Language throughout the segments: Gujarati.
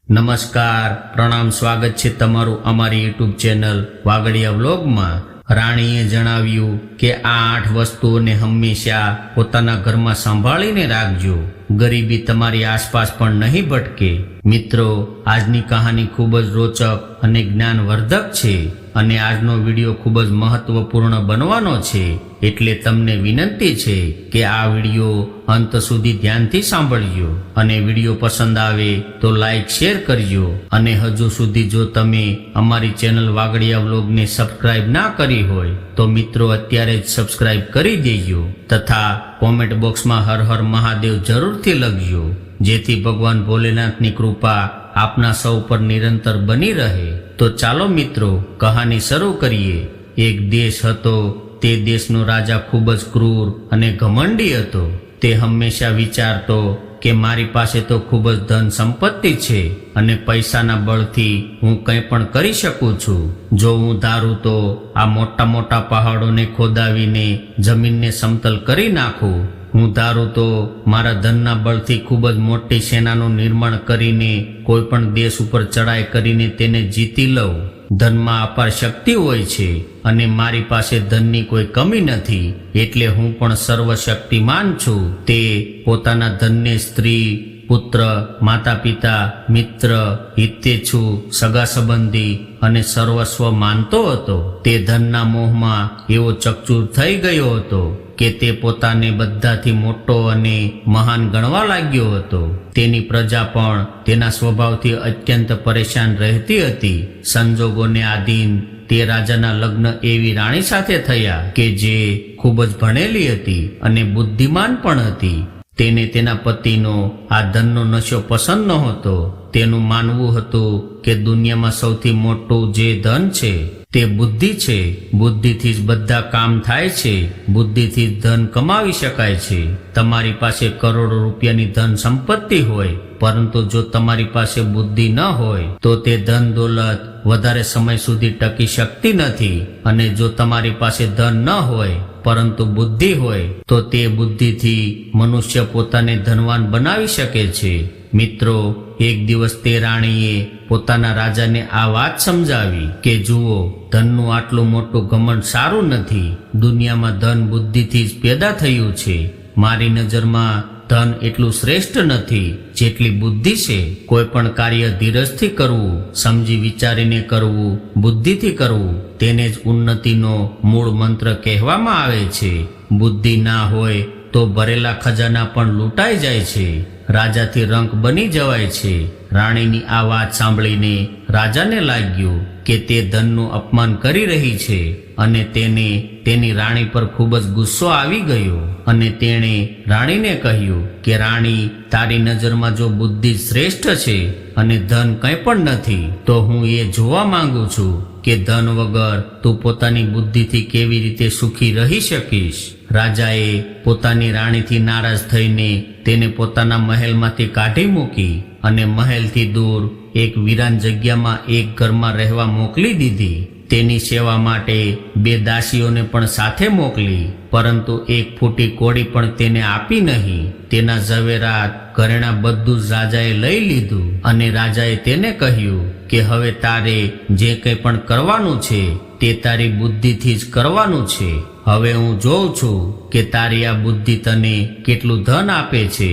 નમસ્કાર, પ્રણામ, સ્વાગત છે તમારું અમારી યુટ્યુબ ચેનલ વાગડિયા વ્લોગમાં। રાણીએ જણાવ્યું કે આ 8 વસ્તુઓને હંમેશા પોતાના ઘરમાં સંભાળીને રાખજો, ગરીબી તમારી આસપાસ પણ નહીં ભટકે। મિત્રો, આજની કહાની ખૂબ જ રોચક અને જ્ઞાનવર્ધક છે અને આજનો વિડીયો ખૂબ જ મહત્વપૂર્ણ બનવાનો છે, એટલે તમને વિનંતી છે કે આ વિડીયો અંત સુધી ધ્યાનથી સાંભળજો અને વિડીયો પસંદ આવે તો લાઈક શેર કરજો। અને હજુ સુધી જો તમે અમારી ચેનલ વાગડિયા વ્લોગને સબસ્ક્રાઇબ ના કરી હોય તો મિત્રો અત્યારે જ સબસ્ક્રાઇબ કરી દેજો તથા કોમેન્ટ બોક્સમાં હર હર મહાદેવ જરૂરથી લખજો, જેથી ભગવાન ભોલેનાથની કૃપા આપના સૌ પર નિરંતર બની રહે। તો ચાલો મિત્રો, કહાની શરૂ કરીએ। એક દેશ હતો, તે દેશનો રાજા ખૂબ જ ક્રૂર અને ઘમંડી હતો। તે હંમેશા વિચારતો કે મારી પાસે તો ખૂબ જ ધન સંપત્તિ છે અને પૈસાના બળથી હું કંઈ પણ કરી શકું છું। જો હું ધારું તો આ મોટા મોટા પહાડોને ખોદાવીને જમીનને સમતલ કરી નાખું। હું ધારું તો મારા ધનના બળથી ખૂબ જ મોટી સેનાનું નિર્માણ કરીને કોઈ પણ દેશ ઉપર ચડાઈ કરીને તેને જીતી લઉં। ધનમાં અપાર શક્તિ હોય છે અને મારી પાસે ધનની કોઈ કમી નથી, એટલે હું પણ સર્વશક્તિમાન છું। તે પોતાના ધનને સ્ત્રી, પુત્ર, માતા પિતા, મિત્ર, હિતેચ્છુ, સગા સંબંધી અને સર્વસ્વ માનતો હતો। તે ધનના મોહમાં એવો ચકચૂર થઈ ગયો હતો કે તે પોતાને બધાથી મોટો અને મહાન ગણવા લાગ્યો હતો। તેની પ્રજા પણ તેના સ્વભાવથી અત્યંત પરેશાન રહેતી હતી। સંજોગોને આધીન તે રાજાના લગ્ન એવી રાણી સાથે થયા કે જે ખૂબ જ ભણેલી હતી અને બુદ્ધિમાન પણ હતી। તેને તેના પતિનો આ ધનનો નશો પસંદ નહોતો। તેનું માનવું હતું કે દુનિયામાં સૌથી મોટું જે ધન છે તે બુદ્ધિ છે। બુદ્ધિથી જ બધા કામ થાય છે, બુદ્ધિથી જ ધન કમાવી શકાય છે। તમારી પાસે કરોડો રૂપિયાની ધન સંપત્તિ હોય, પરંતુ જો તમારી પાસે બુદ્ધિ ન હોય તો તે ધન દોલત વધારે સમય સુધી ટકી શકતી નથી। અને જો તમારી પાસે ધન ન હોય પરંતુ બુદ્ધિ હોય તો તે બુદ્ધિથી મનુષ્ય પોતાને ધનવાન બનાવી શકે છે। મિત્રો, એક દિવસ તે રાણીએ પોતાના રાજાને આ વાત સમજાવી કે જુઓ, ધનનું આટલું મોટું ઘમંડ સારું નથી। દુનિયામાં ધન બુદ્ધિથી જ પેદા થયું છે। મારી નજરમાં ધન એટલું શ્રેષ્ઠ નથી જેટલી બુદ્ધિ છે। કોઈ પણ કાર્ય ધીરજથી કરવું, સમજી વિચારીને કરવું, બુદ્ધિથી કરવું, તેને જ ઉન્નતિનો મૂળ મંત્ર કહેવામાં આવે છે। બુદ્ધિ ના હોય તો ભરેલા ખજાના પણ લૂંટાઈ જાય છે, રાજાથી રંક બની જવાય છે। રાણીની આ વાત સાંભળીને રાજાને લાગ્યું કે તે ધનનું અપમાન કરી રહી છે અને તેને તેની રાણી પર ખૂબ જ ગુસ્સો આવી ગયો અને તેણે રાણીને કહ્યું કે રાણી, તારી નજરમાં જો બુદ્ધિ શ્રેષ્ઠ છે અને ધન કંઈ પણ નથી, તો હું એ જોવા માંગુ છું કે ધન વગર તું પોતાની બુદ્ધિથી કેવી રીતે સુખી રહી શકીશ। રાજાએ પોતાની રાણીથી નારાજ થઈને તેને પોતાના મહેલમાંથી કાઢી મૂકી અને મહેલથી દૂર એક વિરાન જગ્યામાં એક ઘરમાં રહેવા મોકલી દીધી। તેની સેવા માટે 2 દાસીઓને પણ સાથે મોકલી, પરંતુ એક ફૂટી કોડી પણ તેને આપી નહીં। તેના ઝવેરાત, ઘરેણાં બધું જ રાજાએ લઈ લીધું અને રાજાએ તેને કહ્યું કે હવે તારે જે કંઈ પણ કરવાનું છે તે તારી બુદ્ધિથી જ કરવાનું છે। હવે હું જોઉં છું કે તારી આ બુદ્ધિ તને કેટલું ધન આપે છે।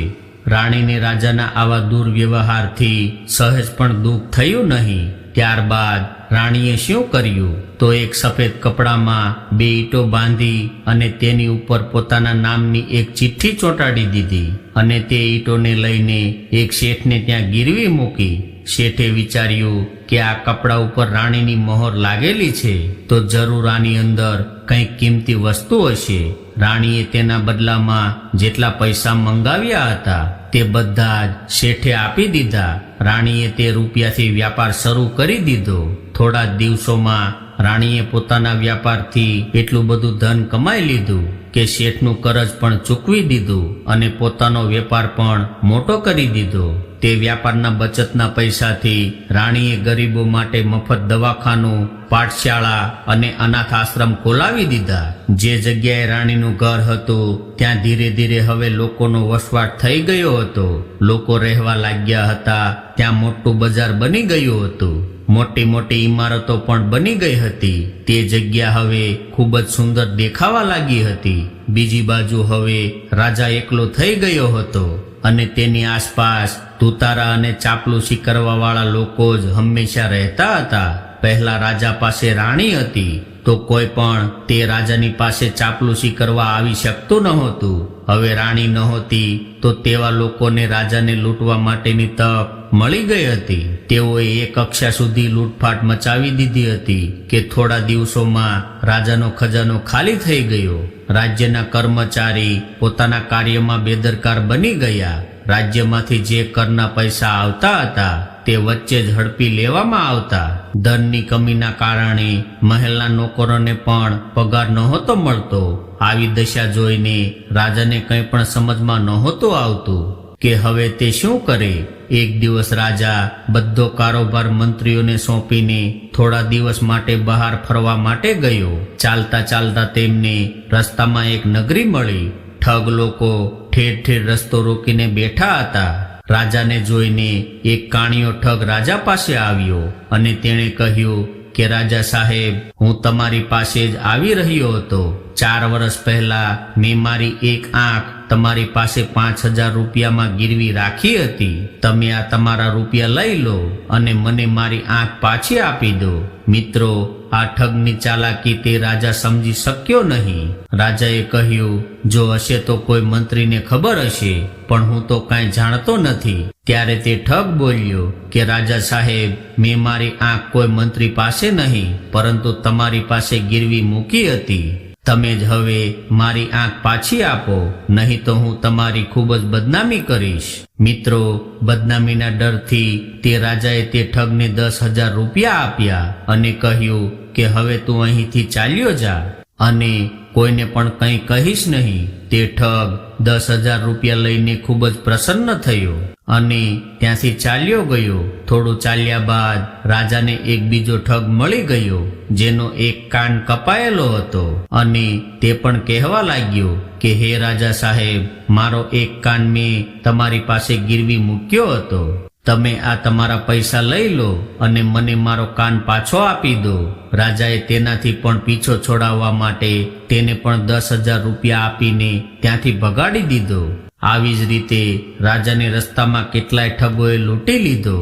રાણીને રાજાના આવા દુર્વ્યવહારથી સહેજ પણ દુઃખ થયું નહીં। ત્યારબાદ રાણીએ શું કર્યું તો એક સફેદ કપડામાં 2 ઈંટો બાંધી અને તેની ઉપર પોતાના નામની એક ચિઠ્ઠી ચોંટાડી દીધી અને તે ઈંટોને લઈને એક શેઠને ત્યાં ગીરવી મૂકી। શેઠે વિચાર્યું કે આ કપડા ઉપર રાણીની મહોર લાગેલી છે તો જરૂર આની અંદર કંઈક કિંમતી વસ્તુ હશે। રાણીએ તેના બદલામાં જેટલા પૈસા મંગાવ્યા હતા તે બધા જ શેઠે આપી દીધા। રાણીએ તે રૂપિયાથી વ્યાપાર શરૂ કરી દીધો। થોડા દિવસોમાં રાણીએ પોતાના વ્યાપારથી એટલું બધું ધન કમાઈ લીધું કે શેઠનું કરજ પણ ચૂકવી દીધું અને પોતાનો વેપાર પણ મોટો કરી દીધો। તે વ્યાપારના બચતના પૈસાથી રાણીએ ગરીબો માટે મફત દવાખાનું, પાઠશાળા અને અનાથ આશ્રમ ખોલાવી દીધા. જે જગ્યાએ રાણીનું ઘર હતું ત્યાં ધીરે ધીરે હવે લોકોનો વસવાટ થઈ ગયો હતો. લોકો રહેવા લાગ્યા હતા. ત્યાં મોટું બજાર બની ગયું હતું. મોટી મોટી ઇમારતો પણ બની ગઈ હતી. તે જગ્યા હવે ખૂબ જ સુંદર દેખાવા લાગી હતી. બીજી બાજુ હવે રાજા એકલો થઈ ગયો હતો અને તેની આસપાસ તુતારા અને ચાપલુસી કરવા વાળા લોકો જ હંમેશા રહેતા હતા. પહેલા રાજા પાસે રાણી હતી તો કોઈ પણ તે રાજાની પાસે ચાપલુસી કરવા આવી શકતું નહોતું. હવે રાણી નહોતી તો તેવા લોકોને રાજાને લૂંટવા માટેની તક મળી ગઈ હતી. તેઓએ એક કક્ષા સુધી લૂંટફાટ મચાવી દીધી હતી કે થોડા દિવસોમાં રાજાનો ખજાનો ખાલી થઈ ગયો. રાજ્યના કર્મચારી પોતાના કાર્યમાં બેદરકાર બની ગયા. રાજ્યમાંથી જે કરના પૈસા આવતા હતા તે વચ્ચે જ ઝડપી લેવામાં આવતા. ધનની કમીના કારણે મહેલના નોકરોને પણ પગાર નહોતો મળતો. આવી દશા જોઈને રાજાને કંઈ પણ સમજમાં નહોતું આવતું કે હવે તે શું કરે. એક દિવસ રાજા બધો કારોબાર મંત્રીઓને સોંપીને થોડા દિવસ માટે બહાર ફરવા માટે ગયો. ચાલતા ચાલતા તેમને રસ્તામાં એક નગરી મળી. ઠગ લોકો ઠેર ઠેર રસ્તો રોકીને બેઠા હતા. રાજાને જોઈને એક કાણિયો ઠગ રાજા પાસે આવ્યો અને તેણે કહ્યું કે રાજા સાહેબ, હું તમારી પાસે જ આવી રહ્યો હતો. 4 વર્ષ પહેલા મેં મારી એક આંખ તમારી પાસે 5,000 રૂપિયામાં ગીરવી રાખી હતી. તમે આ તમારા રૂપિયા લઈ લો અને મને મારી આંખ પાછી આપી દો. મિત્રો, આ ઠગની ચાલાકી તે રાજા સમજી શક્યો નહીં. રાજાએ કહ્યું, જો હશે તો કોઈ મંત્રીને ખબર હશે, પણ હું તો કાંઈ જાણતો નથી. ત્યારે તે ઠગ બોલ્યો કે રાજા સાહેબ, મેં મારી આંખ કોઈ મંત્રી પાસે નહીં પરંતુ તમારી પાસે ગીરવી મૂકી હતી. તમે જ હવે મારી આંખ પાછી આપો, નહીં તો હું તમારી ખૂબ જ બદનામી કરીશ. મિત્રો, બદનામીના ડરથી તે રાજાએ તે ઠગને 10,000 રૂપિયા આપ્યા અને કહ્યું કે હવે તું અહીંથી ચાલ્યો જા અને કોઈને પણ કંઈ કહીશ નહીં. તે ઠગ 10,000 રૂપિયા લઈને ખૂબ જ પ્રસન્ન થયો અને ત્યાંથી ચાલ્યો ગયો. થોડું ચાલ્યા બાદ રાજાને એક બીજો ઠગ મળી ગયો જેનો એક કાન કપાયેલો હતો અને તે પણ કહેવા લાગ્યો કે હે રાજા સાહેબ, મારો એક કાન મેં તમારી પાસે ગીરવી મૂક્યો હતો. તમે આ તમારા પૈસા લઈ લો અને મને મારો કાન પાછો આપી દો. રાજાએ તેનાથી પણ પીછો છોડાવવા માટે તેને પણ 10,000 રૂપિયા આપીને ત્યાંથી ભગાડી દીધો. આવી જ રીતે રાજાને રસ્તામાં કેટલાય ઠગોએ લૂંટી લીધો.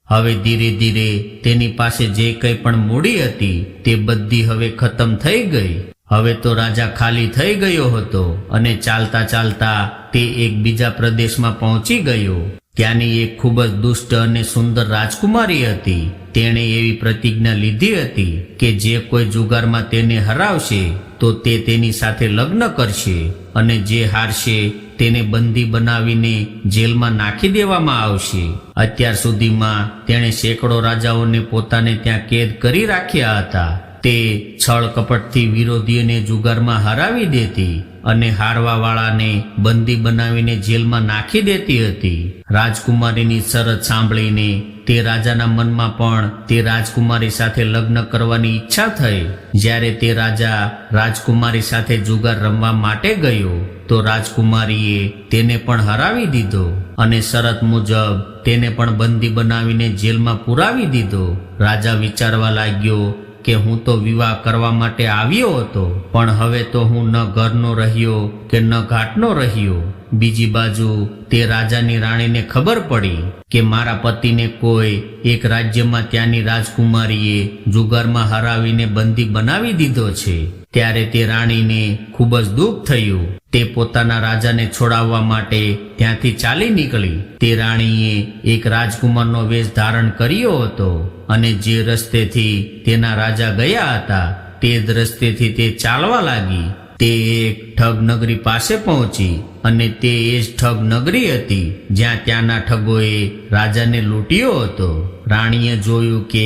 હવે ધીરે ધીરે તેની પાસે જે કંઈ પણ મૂડી હતી તે બધી હવે ખતમ થઈ ગઈ. હવે તો રાજા ખાલી થઈ ગયો હતો અને ચાલતા ચાલતા તે એક બીજા પ્રદેશમાં પહોંચી ગયો. ત્યાંની એક ખૂબ જ દુષ્ટ અને સુંદર રાજકુમારી હતી. તેણે એવી પ્રતિજ્ઞા લીધી હતી કે જે કોઈ જુગારમાં તેને હરાવશે તો તે તેની સાથે લગ્ન કરશે અને જે હારશે તેને બંદી બનાવીને જેલમાં નાખી દેવામાં આવશે. અત્યાર સુધીમાં તેણે સેંકડો રાજાઓને પોતાને ત્યાં કેદ કરી રાખ્યા હતા. તે છળ કપટથી વિરોધીઓને જુગારમાં હરાવી દેતી અને હારવા વાળાને બંદી બનાવીને જેલમાં નાખી દેતી હતી. રાજકુમારીની શરત સાંભળીને તે રાજાના મનમાં પણ તે રાજકુમારી સાથે લગ્ન કરવાની ઈચ્છા થઈ. જ્યારે તે રાજા રાજકુમારી સાથે જુગાર રમવા માટે ગયો તો રાજકુમારીએ તેને પણ હરાવી દીધો અને શરત મુજબ તેને પણ બંદી બનાવીને જેલમાં પુરાવી દીધો. રાજા વિચારવા લાગ્યો કે હું તો વિવાહ કરવા માટે આવ્યો હતો, પણ હવે તો હું ન ઘરનો રહ્યો કે ન ઘાટનો રહ્યો. બીજી બાજુ તે રાજાની રાણીને ખબર પડી કે મારા પતિને કોઈ એક રાજ્યમાં ત્યાંની રાજકુમારીએ જુગારમાં હરાવીને બંદી બનાવી દીધો છે. ત્યારે તે રાણીને ખૂબ જ દુઃખ થયું. તે પોતાના રાજાને છોડાવવા માટે ત્યાંથી ચાલી નીકળી. તે રાણીએ એક રાજકુમારનો વેશ ધારણ કર્યો હતો અને જે રસ્તેથી તેના રાજા ગયા હતા તે જ રસ્તેથી તે ચાલવા લાગી. તે એક ઠગ નગરી પાસે પહોંચી અને તે એ જ ઠગ નગરી હતી જ્યાં ત્યાંના ઠગોએ રાજાને લૂંટ્યો હતો. રાણીએ જોયું કે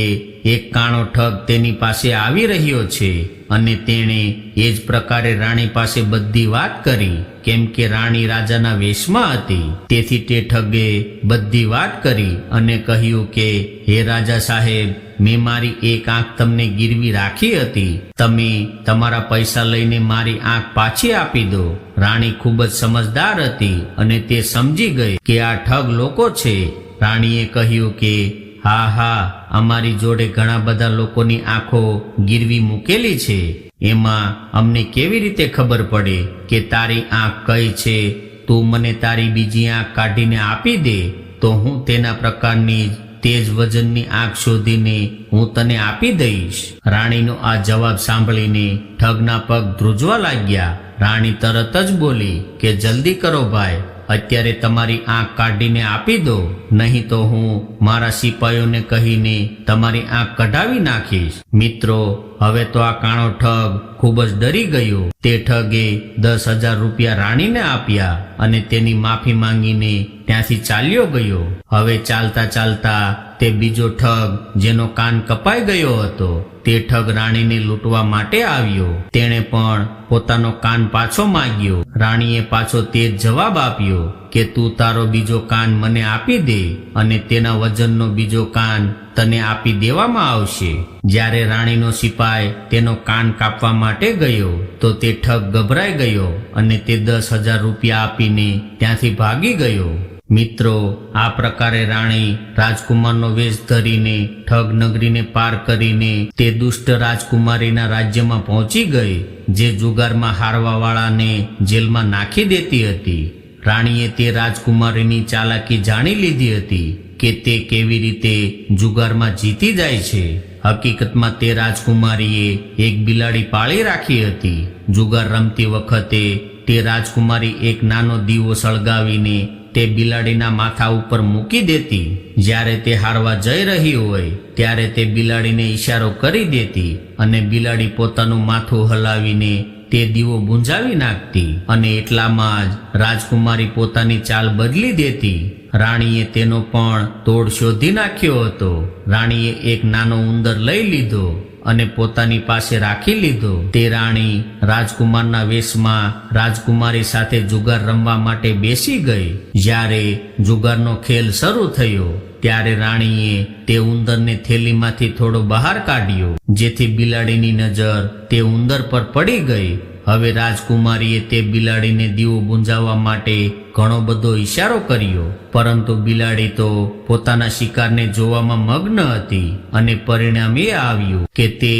એક કાણો ઠગ તેની પાસે આવી રહ્યો છે અને તેણે એ જ પ્રકારે રાણી પાસે બધી વાત કરી, કેમ કે રાણી રાજાના વેશમાં હતી. તેથી તે ઠગે બધી વાત કરી અને કહ્યું કે, હે રાજા સાહેબ, મેં મારી એક આંખ તમને ગીરવી રાખી હતી. તમે તમારા પૈસા લઈને મારી આંખ પાછી આપી દો. રાણી ખૂબ જ સમજદાર હતી અને તે સમજી ગઈ કે આ ઠગ લોકો છે. રાણીએ કહ્યું કે, હા હા, અમારી જોડે ઘણા બધા લોકોની આંખો ગીરવી મૂકેલી છે. એમાં અમને કેવી રીતે ખબર પડે કે તારી આંખ કઈ છે? તું મને તારી બીજી આંખ કાઢીને આપી દે, તો હું તેના પ્રકારની જ તેજ વજનની આંખ શોધીને હું તને આપી દઈશ. રાણીનો આ જવાબ સાંભળીને ઠગના પગ ધ્રુજવા લાગ્યા. રાણી તરત જ બોલી કે, જલ્દી કરો ભાઈ, અત્યારે તમારી આંખ કાઢીને આપી દો, નહીં તો હું મારા સિપાહીઓને કહીને તમારી આંખ કઢાવી નાખીશ. મિત્રો, હવે તો આ કાણો ઠગ ખૂબ જ ડરી ગયો. તે ઠગે 10,000 રૂપિયા રાણીને આપ્યા અને તેની માફી માંગીને ત્યાંથી ચાલ્યો ગયો. હવે ચાલતા ચાલતા તે બીજો ઠગ, જેનો કાન કપાઈ ગયો હતો, તે ઠગ રાણીને લૂંટવા માટે આવ્યો. તેણે પણ પોતાનો કાન પાછો માંગ્યો. રાણીએ પાછો તે જ જવાબ આપ્યો કે, તું તારો બીજો કાન મને આપી દે અને તેના વજનનો બીજો કાન તને આપી દેવામાં આવશે. જ્યારે રાણીનો સિપાઈ તેનો કાન કાપવા માટે ગયો તો તે ઠગ ગભરાઈ ગયો અને તે 10,000 રૂપિયા આપીને ત્યાંથી ભાગી ગયો. મિત્રો, આ પ્રકારે રાણી રાજકુમારનો વેશ ધરીને ઠગ નગરીને પાર કરીને તે દુષ્ટ રાજકુમારીના રાજ્યમાં પહોંચી ગઈ, જે જુગારમાં હારવાવાળાને જેલમાં નાખી દેતી હતી. રાણીએ તે રાજકુમારીની ચાલાકી જાણી લીધી હતી કે તે કેવી રીતે જુગારમાં જીતી જાય છે. હકીકતમાં તે રાજકુમારીએ એક બિલાડી પાળી રાખી હતી. જુગાર રમતી વખતે તે રાજકુમારી એક નાનો દીવો સળગાવીને તે બિલાડીના માથા ઉપર મૂકી દેતી. જ્યારે તે હારવા જઈ રહી હોય ત્યારે તે બિલાડીને ઈશારો કરી દેતી અને બિલાડી પોતાનું માથું હલાવીને તે દીવો બુંજાવી નાખતી અને એટલામાં જ રાજકુમારી પોતાની ચાલ બદલી દેતી. રાણીએ તેનો પણ તોડ શોધી નાખ્યો હતો. રાણીએ એક નાનો ઉંદર લઈ લીધો અને પોતાની પાસે રાખી લીધો. તે રાણી રાજકુમારના વેશમાં રાજકુમારી સાથે જુગાર રમવા માટે બેસી ગઈ. જ્યારે જુગારનો ખેલ શરૂ થયો ત્યારે રાણીએ તે ઉંદરને થેલીમાંથી થોડો બહાર કાઢ્યો, જેથી બિલાડીની નજર તે ઉંદર પર પડી ગઈ. હવે રાજકુમારીએ તે બિલાડીને દીવો બુંજાવવા માટે ઘણો બધો ઈશારો કર્યો, પરંતુ બિલાડી તો પોતાના શિકારને જોવામાં મગ્ન હતી અને પરિણામ એ આવ્યું કે તે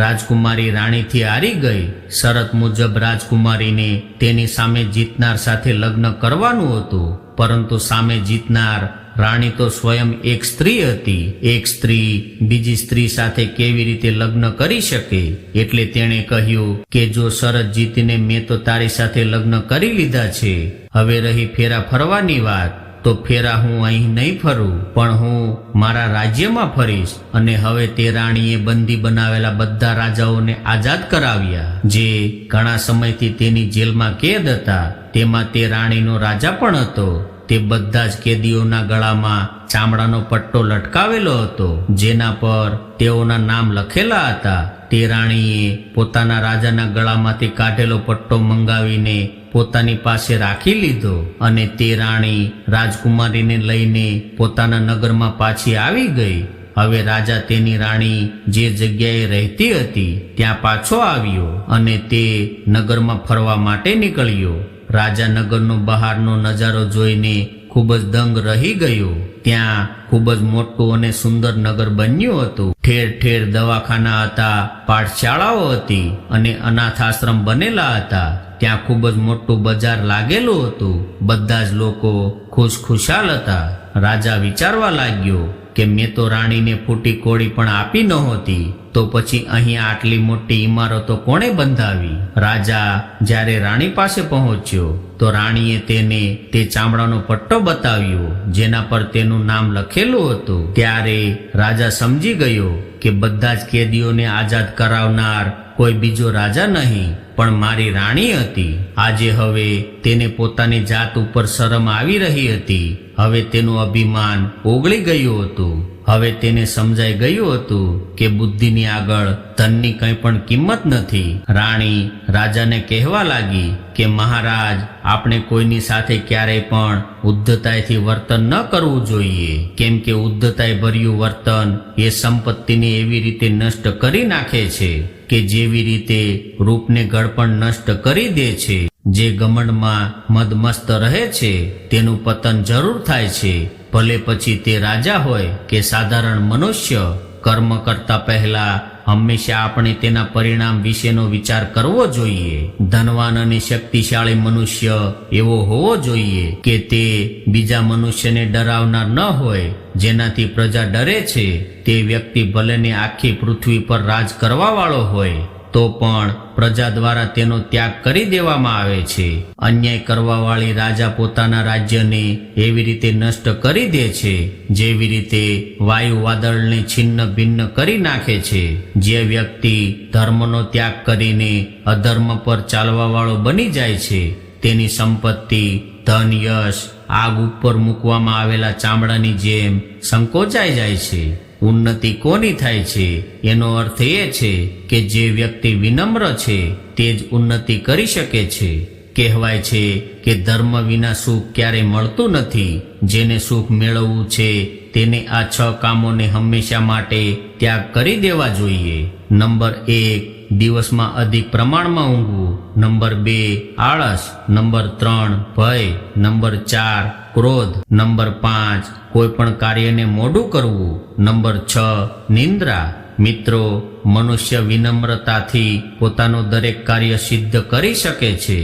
રાજકુમારી રાણીથી હારી ગઈ. શરત મુજબ રાજકુમારીને તેની સામે જીતનાર સાથે લગ્ન કરવાનું હતું, પરંતુ સામે જીતનાર રાણી તો સ્વયં એક સ્ત્રી હતી. એક સ્ત્રી બીજી સ્ત્રી સાથે કેવી રીતે લગ્ન કરી શકે? એટલે તેણે કહ્યું કે જો શરત જીતીને મેં તો તારી સાથે લગ્ન કરી લીધા છે, હવે રહી ફેરા ફરવાની વાત, તો ફેરા હું અહીં નહીં ફરું, પણ હું મારા રાજ્યમાં ફરીશ. અને હવે તે રાણીએ બંદી બનાવેલા બધા રાજાઓને આઝાદ કરાવ્યા, જે ઘણા સમયથી તેની જેલમાં કેદ હતા. તેમાં તે રાણીનો રાજા પણ હતો. તે બધા જ કેદીઓના ગળામાં ચામડાનો પટ્ટો લટકાવેલો હતો, જેના પર તેઓના નામ લખેલા હતા. તે રાણીએ પોતાના રાજાના ગળામાંથી કાઢેલો પટ્ટો મંગાવીને પોતાની પાસે રાખી લીધો અને તે રાણી રાજકુમારીને લઈને પોતાના નગરમાં પાછી આવી ગઈ. હવે રાજા તેની રાણી જે જગ્યાએ રહેતી હતી ત્યાં પાછો આવ્યો અને તે નગરમાં ફરવા માટે નીકળ્યો. રાજા નગરનો બહારનો નજારો જોઈને ખૂબ જ દંગ રહી ગયો. ત્યાં ખૂબ જ મોટું અને સુંદર નગર બન્યું હતું. ઠેર ઠેર દવાખાના હતા, પાઠશાળાઓ હતી અને અનાથ આશ્રમ બનેલા હતા. ત્યાં ખૂબ જ મોટું બજાર લાગેલું હતું. બધા જ લોકો ખુશખુશાલ હતા. રાજા વિચારવા લાગ્યો કે મેં તો રાણીને ફૂટી કોળી પણ આપી નહોતી, તો પછી અહીં આટલી મોટી ઇમારતો કોણે બંધાવી? રાજા જ્યારે રાણી પાસે પહોંચ્યો તો રાણીએ તેને તે ચામડાનો પટ્ટો બતાવ્યો, જેના પર તેનું નામ લખેલું હતું. ત્યારે રાજા સમજી ગયો કે બધા જ કેદીઓને આઝાદ કરાવનાર કોઈ બીજો રાજા નહીં, પણ મારી રાણી હતી. આજે હવે તેને પોતાની જાત ઉપર શરમ આવી રહી હતી. હવે તેનું અભિમાન ઓગળી ગયું હતું. હવે તેને સમજાઈ ગયું હતું કે બુદ્ધિની આગળ ધનની કંઈ પણ કિંમત નથી. રાણી રાજાને કહેવા લાગી કે મહારાજ, આપણે કોઈની સાથે ક્યારેય પણ ઉદ્ધતાઈથી વર્તન ન કરવું જોઈએ, કેમ કે ઉદ્ધતાઈ ભર્યું વર્તન એ સંપત્તિને એવી રીતે નષ્ટ કરી નાખે છે કે જેવી રીતે રૂપને ગળપણ નષ્ટ કરી દે છે. જે ઘમંડમાં મદમસ્ત રહે છે તેનું પતન જરૂર થાય છે, ભલે પછી તે રાજા હોય કે સાધારણ મનુષ્ય. કર્મ કરતા પહેલા હંમેશા આપણે તેના પરિણામ વિશેનો વિચાર કરવો જોઈએ. ધનવાન અને શક્તિશાળી મનુષ્ય એવો હોવો જોઈએ કે તે બીજા મનુષ્યને ડરાવનાર ન હોય. જેનાથી પ્રજા ડરે છે તે વ્યક્તિ ભલેને આખી પૃથ્વી પર રાજ કરવા વાળો હોય તો પણ પ્રજા દ્વારા તેનો ત્યાગ કરી દેવામાં આવે છે. અન્યાય કરવા વાળી રાજા પોતાના રાજ્યને એવી રીતે નષ્ટ કરી દે છે જેવી રીતે વાયુ વાદળને છિન્ન ભિન્ન કરી નાખે છે. જે વ્યક્તિ ધર્મનો ત્યાગ કરીને અધર્મ પર ચાલવા વાળો બની જાય છે તેની સંપત્તિ, ધન, યશ આગ ઉપર મૂકવામાં આવેલા ચામડાની જેમ સંકોચાઈ જાય છે. ઉન્નતિ કોની થાય છે? એનો અર્થ એ છે કે જે વ્યક્તિ વિનમ્ર છે તે જ ઉન્નતિ કરી શકે છે. કહેવાય છે કે ધર્મ વિના સુખ ક્યારેય મળતું નથી. જેને સુખ મેળવવું છે તેને આ 6 કામોને હંમેશા માટે ત્યાગ કરી દેવા જોઈએ. નંબર 1, દિવસમાં અધિક પ્રમાણમાં ઊંઘવું. નંબર 2, આળસ. નંબર 3, ભય. નંબર 4, ક્રોધ. નંબર 5, કોઈ પણ કાર્યને મોડું કરવું. નંબર 6, નિંદ્રા. મિત્રો, મનુષ્ય વિનમ્રતાથી પોતાનું દરેક કાર્ય સિદ્ધ કરી શકે છે.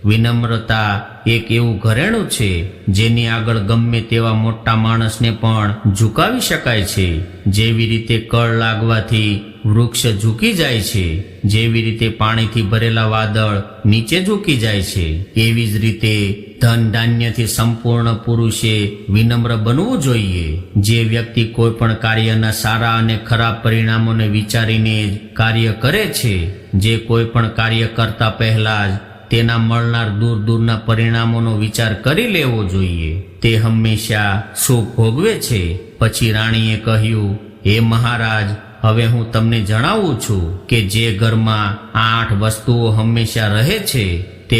વિનમ્રતા એક એવું ઘરેણું છે જેની આગળ ગમે તેવા મોટા માણસને પણ ઝુકાવી શકાય છે. જેવી રીતે કળ લાગવાથી વૃક્ષ ઝૂકી જાય છે, જેવી રીતે પાણીથી ભરેલા વાદળ નીચે ઝૂકી જાય છે, એવી જ રીતે ધન ધાન્યથી સંપૂર્ણ પુરુષે વિનમ્ર બનવું જોઈએ. જે વ્યક્તિ કોઈ પણ કાર્યના સારા અને ખરાબ પરિણામોને વિચારીને જ કાર્ય કરે છે, જે કોઈ પણ કાર્ય કરતા પહેલા જ તેના મળનાર દૂર દૂરના પરિણામોનો વિચાર કરી લેવો જોઈએ, તે હંમેશા સુખ ભોગવે છે. પછી રાણીએ કહ્યું, હે મહારાજ, હવે હું તમને જણાવું છું કે જે ઘરમાં આ 8 વસ્તુઓ હંમેશા રહે છે તે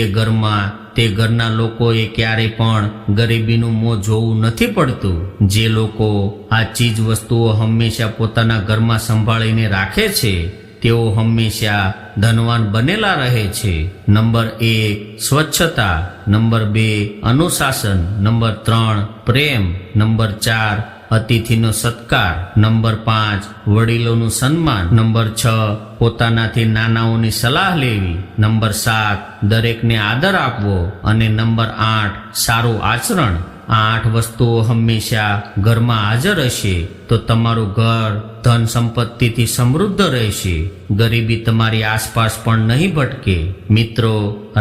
ઘરના લોકોએ ક્યારેય પણ ગરીબીનું મોં જોવું નથી પડતું. જે લોકો આ ચીજ વસ્તુઓ હંમેશા પોતાના ઘરમાં સંભાળીને રાખે છે તેઓ હંમેશા ધનવાન બનેલા રહે છે. નંબર 1, સ્વચ્છતા. નંબર 2, અનુશાસન. નંબર 3, પ્રેમ. નંબર 4, અતિથિનો સત્કાર. નંબર 5, વડીલોનું સન્માન. નંબર 6, પોતાનાથી નાનાઓની સલાહ લેવી. નંબર 7, દરેકને આદર આપવો. અને નંબર 8, સારું આચરણ. આ 8 વસ્તુઓ હંમેશા ઘરમાં હાજર હશે તો તમારું ઘર ધન સંપત્તિથી સમૃદ્ધ રહેશે. ગરીબી તમારી આસપાસ પણ નહીં ભટકે. મિત્રો,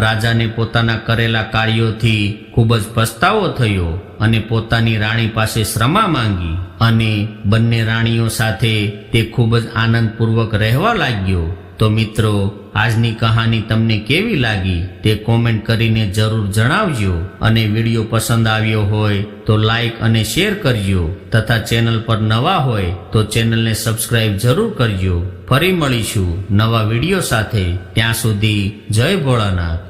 રાજાને પોતાના કરેલા કાર્યોથી ખૂબ જ પસ્તાવો થયો અને પોતાની રાણી પાસે ક્ષમા માંગી અને બંને રાણીઓ સાથે તે ખૂબ જ આનંદપૂર્વક રહેવા લાગ્યો. તો મિત્રો, આજની કહાની તમને કેવી લાગી તે કોમેન્ટ કરીને જરૂર જણાવજો. અને વિડીયો પસંદ આવ્યો હોય તો લાઈક અને શેર કરજો તથા ચેનલ પર નવા હોય તો ચેનલને સબસ્ક્રાઇબ જરૂર કરજો. ફરી મળીશું નવા વિડીયો સાથે. ત્યાં સુધી જય ભોળાનાથ.